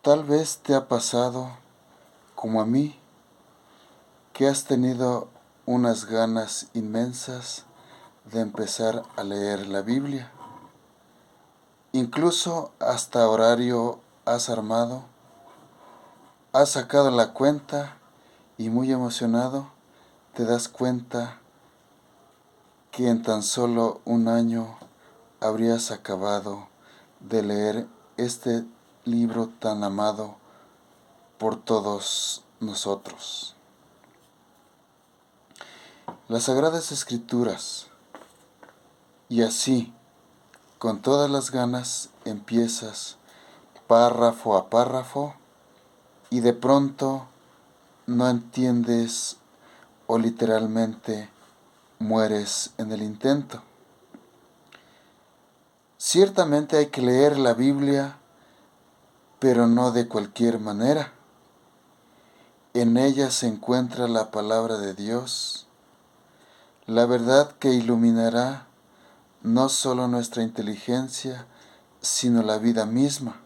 Tal vez te ha pasado, como a mí, que has tenido unas ganas inmensas de empezar a leer la Biblia. Incluso hasta horario has armado, has sacado la cuenta y muy emocionado te das cuenta que en tan solo un año habrías acabado de leer este libro tan amado por todos nosotros. Las Sagradas Escrituras. Y así, con todas las ganas, empiezas párrafo a párrafo y de pronto no entiendes o literalmente mueres en el intento. Ciertamente hay que leer la Biblia, pero no de cualquier manera. En ella se encuentra la palabra de Dios, la verdad que iluminará no solo nuestra inteligencia, sino la vida misma.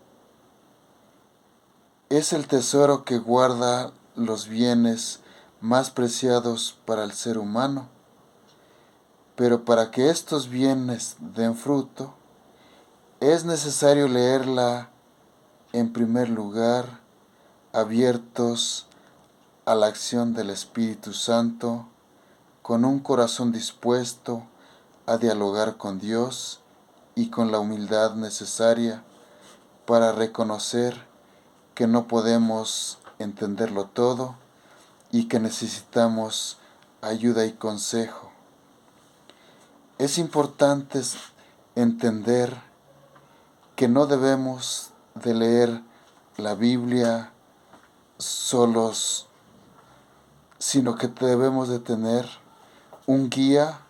Es el tesoro que guarda los bienes más preciados para el ser humano. Pero para que estos bienes den fruto, es necesario leerla en primer lugar, abiertos a la acción del Espíritu Santo, con un corazón dispuesto a dialogar con Dios y con la humildad necesaria para reconocer que no podemos entenderlo todo y que necesitamos ayuda y consejo. Es importante entender que no debemos de leer la Biblia solos, sino que debemos de tener un guía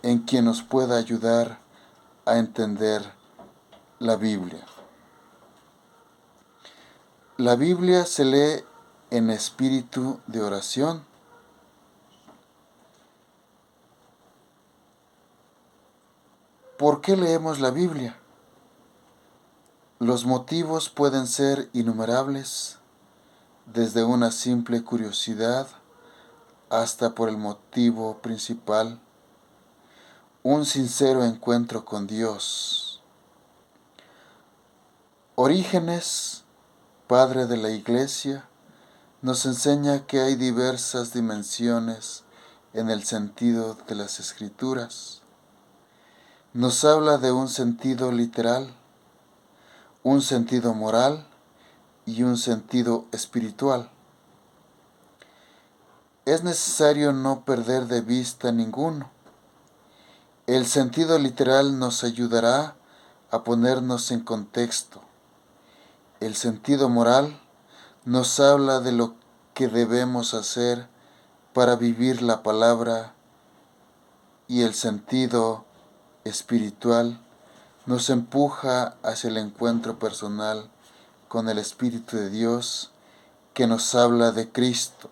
en quien nos pueda ayudar a entender la Biblia. La Biblia se lee en espíritu de oración. ¿Por qué leemos la Biblia? Los motivos pueden ser innumerables, desde una simple curiosidad hasta por el motivo principal, un sincero encuentro con Dios. Orígenes, padre de la Iglesia, nos enseña que hay diversas dimensiones en el sentido de las Escrituras. Nos habla de un sentido literal, un sentido moral y un sentido espiritual. Es necesario no perder de vista ninguno. El sentido literal nos ayudará a ponernos en contexto. El sentido moral nos habla de lo que debemos hacer para vivir la palabra, y el sentido espiritual nos empuja hacia el encuentro personal con el Espíritu de Dios que nos habla de Cristo.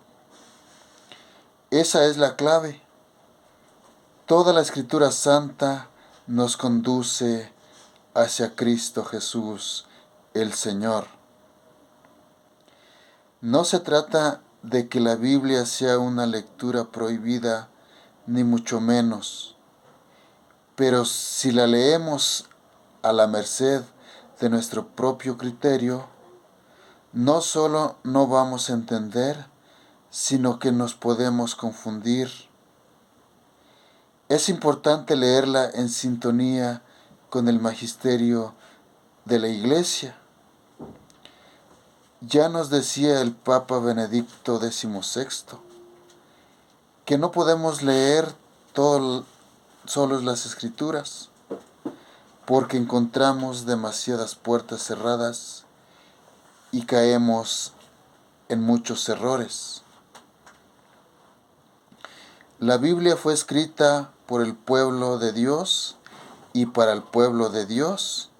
Esa es la clave. Toda la Escritura Santa nos conduce hacia Cristo Jesús, el Señor. No se trata de que la Biblia sea una lectura prohibida, ni mucho menos, pero si la leemos a la merced de nuestro propio criterio, no solo no vamos a entender, sino que nos podemos confundir. Es importante leerla en sintonía con el magisterio de la Iglesia. Ya nos decía el Papa Benedicto XVI que no podemos leer solo las Escrituras, porque encontramos demasiadas puertas cerradas y caemos en muchos errores. La Biblia fue escrita por el pueblo de Dios y para el pueblo de Dios.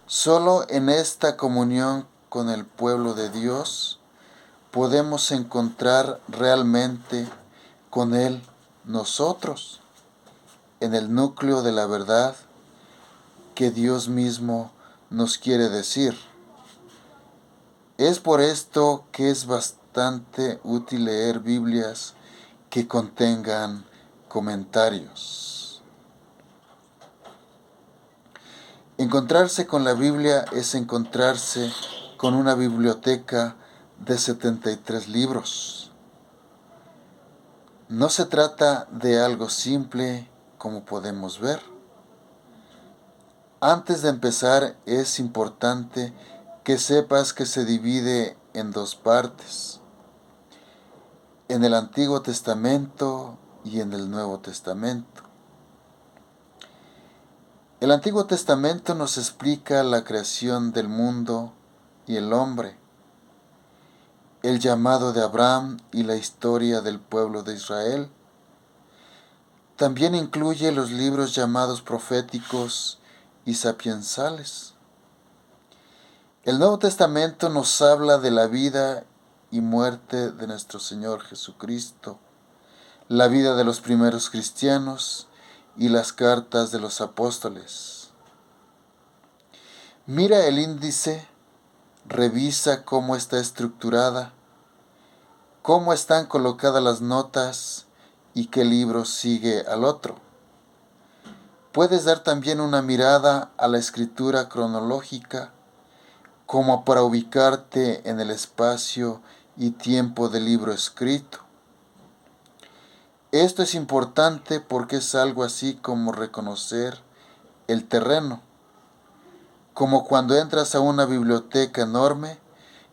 Solo en esta comunión con el pueblo de Dios podemos encontrar realmente con Él nosotros, en el núcleo de la verdad que Dios mismo nos quiere decir. Es por esto que es bastante útil leer Biblias que contengan comentarios. Encontrarse con la Biblia es encontrarse con una biblioteca de 73 libros. No se trata de algo simple, como podemos ver. Antes de empezar, es importante que sepas que se divide en dos partes, en el Antiguo Testamento y en el Nuevo Testamento. El Antiguo Testamento nos explica la creación del mundo y el hombre, el llamado de Abraham y la historia del pueblo de Israel. También incluye los libros llamados proféticos y sapiensales. El Nuevo Testamento nos habla de la vida y muerte de nuestro Señor Jesucristo, la vida de los primeros cristianos y las cartas de los apóstoles. Mira el índice, revisa cómo está estructurada, cómo están colocadas las notas y qué libro sigue al otro. Puedes dar también una mirada a la escritura cronológica, como para ubicarte en el espacio y tiempo del libro escrito. Esto es importante porque es algo así como reconocer el terreno, como cuando entras a una biblioteca enorme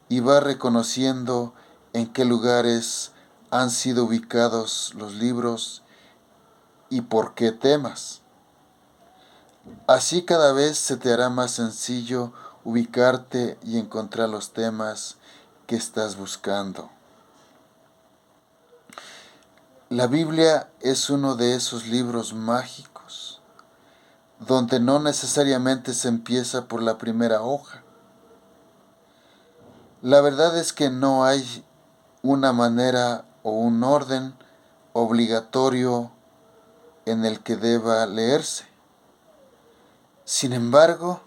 y vas reconociendo en qué lugares han sido ubicados los libros y por qué temas. Así cada vez se te hará más sencillo ubicarte y encontrar los temas que estás buscando. La Biblia es uno de esos libros mágicos, donde no necesariamente se empieza por la primera hoja. La verdad es que no hay una manera o un orden obligatorio en el que deba leerse. Sin embargo,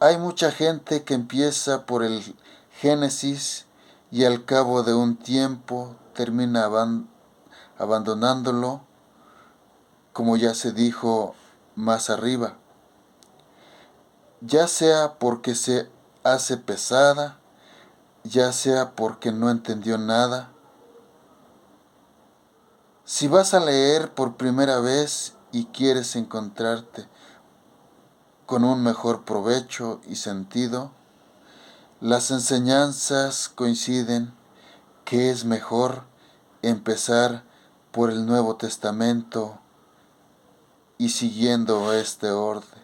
hay mucha gente que empieza por el Génesis y al cabo de un tiempo termina abandonándolo, como ya se dijo más arriba, ya sea porque se hace pesada, ya sea porque no entendió nada. Si vas a leer por primera vez y quieres encontrarte con un mejor provecho y sentido, las enseñanzas coinciden que es mejor empezar por el Nuevo Testamento y siguiendo este orden.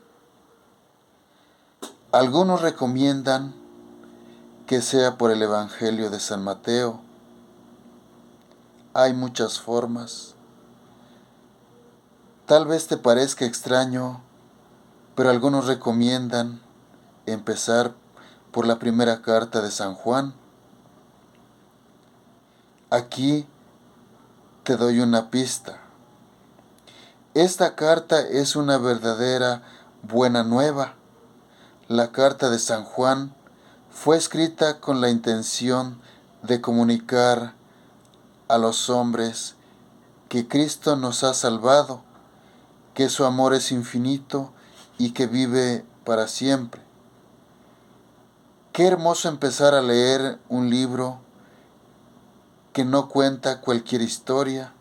Algunos recomiendan que sea por el Evangelio de San Mateo. Hay muchas formas. Tal vez te parezca extraño, pero algunos recomiendan empezar por la primera carta de San Juan. Aquí te doy una pista. Esta carta es una verdadera buena nueva. La carta de San Juan fue escrita con la intención de comunicar a los hombres que Cristo nos ha salvado, que su amor es infinito y que vive para siempre. Qué hermoso empezar a leer un libro que no cuenta cualquier historia,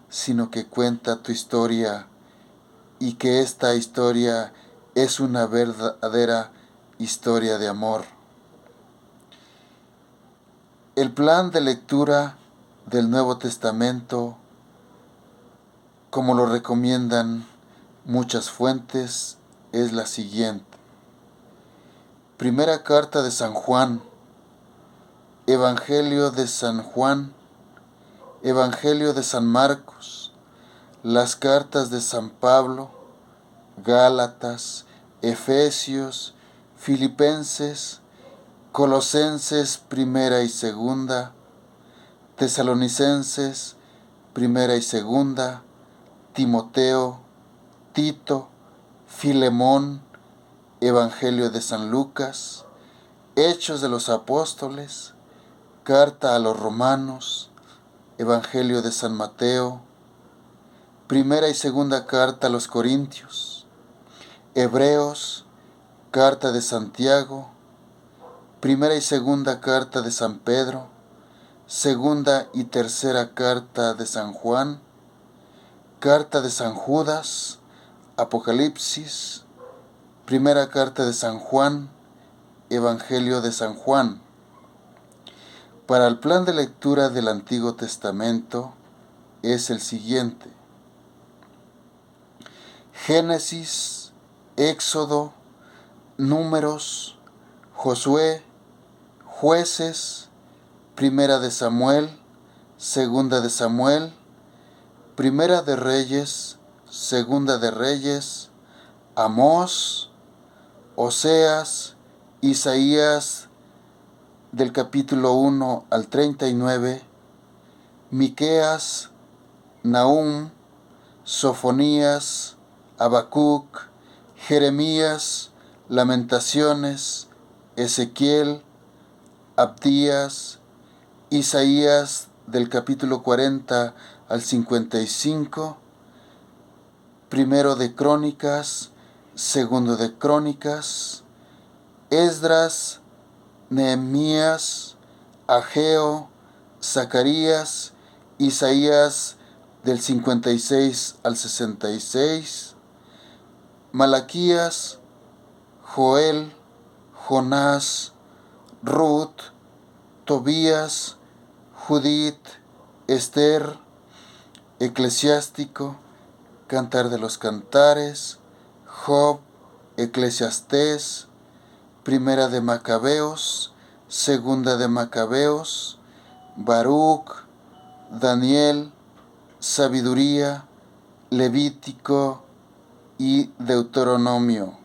sino que cuenta tu historia y que esta historia es una verdadera historia de amor. El plan de lectura del Nuevo Testamento, como lo recomiendan muchas fuentes, es la siguiente. Primera carta de San Juan, Evangelio de San Juan, Evangelio de San Marcos, las cartas de San Pablo, Gálatas, Efesios, Filipenses, Colosenses primera y segunda, Tesalonicenses primera y segunda, Timoteo, Tito, Filemón, Evangelio de San Lucas, Hechos de los Apóstoles, Carta a los Romanos, Evangelio de San Mateo, Primera y Segunda Carta a los Corintios, Hebreos, Carta de Santiago, Primera y Segunda Carta de San Pedro, Segunda y Tercera Carta de San Juan, Carta de San Judas, Apocalipsis, Primera Carta de San Juan, Evangelio de San Juan. Para el plan de lectura del Antiguo Testamento es el siguiente: Génesis, Éxodo, Números, Josué, Jueces, Primera de Samuel, Segunda de Samuel, Primera de Reyes, Segunda de Reyes, Amós, Oseas, Isaías del capítulo 1 al 39, Miqueas, Nahum, Sofonías, Habacuc, Jeremías, Lamentaciones, Ezequiel, Abdías, Isaías del capítulo 40 al 55, Primero de Crónicas, Segundo de Crónicas, Esdras, Nehemías, Ageo, Zacarías, Isaías del 56 al 66, Malaquías, Joel, Jonás, Ruth, Tobías, Judith, Esther, Eclesiástico, Cantar de los Cantares, Job, Eclesiastés, Primera de Macabeos, Segunda de Macabeos, Baruch, Daniel, Sabiduría, Levítico y Deuteronomio.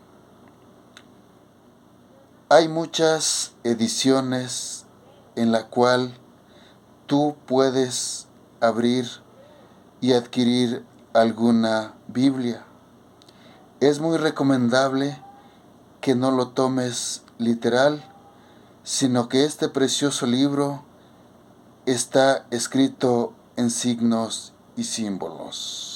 Hay muchas ediciones en la cual tú puedes abrir y adquirir alguna Biblia. Es muy recomendable que no lo tomes literal, sino que este precioso libro está escrito en signos y símbolos.